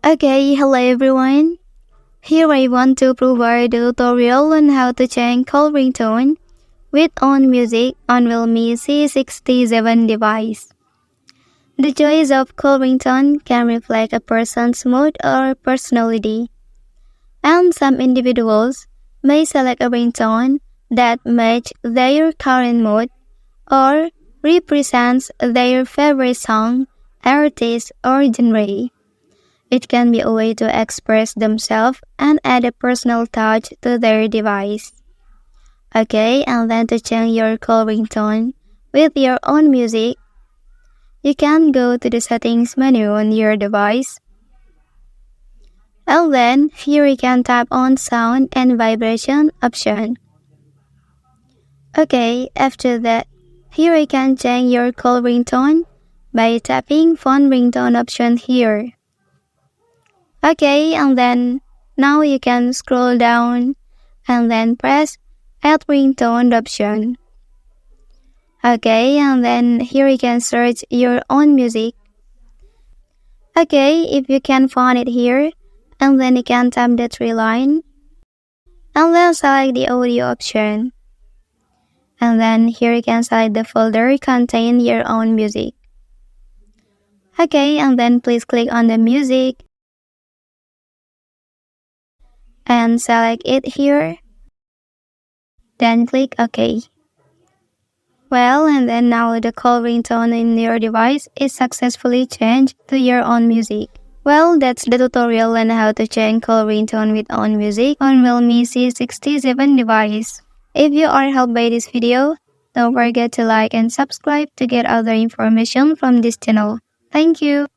Okay, hello everyone. Here I want to provide a tutorial on how to change call ringtone with on music on Realme C67 device. The choice of call ringtone can reflect a person's mood or personality, and some individuals may select a ringtone that matches their current mood or represents their favorite song, artist, or genre. It can be a way to express themselves and add a personal touch to their device. Okay, and then to change your call ringtone with your own music, you can go to the settings menu on your device. And then here you can tap on sound and vibration option. Okay, after that, here you can change your call ringtone by tapping phone ringtone option here. Okay, and then now you can scroll down and then press add ringtone option. Okay, and then here you can search your own music. Okay, if you can find it here, and then you can tap the three line, and then select the audio option. And then here you can select the folder contain your own music. Okay, and then please click on the music and select it here. Then click OK. Well, and then now the call ringtone in your device is successfully changed to your own music. Well, that's the tutorial on how to change call ringtone with own music on Realme C67 device. If you are helped by this video, don't forget to like and subscribe to get other information from this channel. Thank you.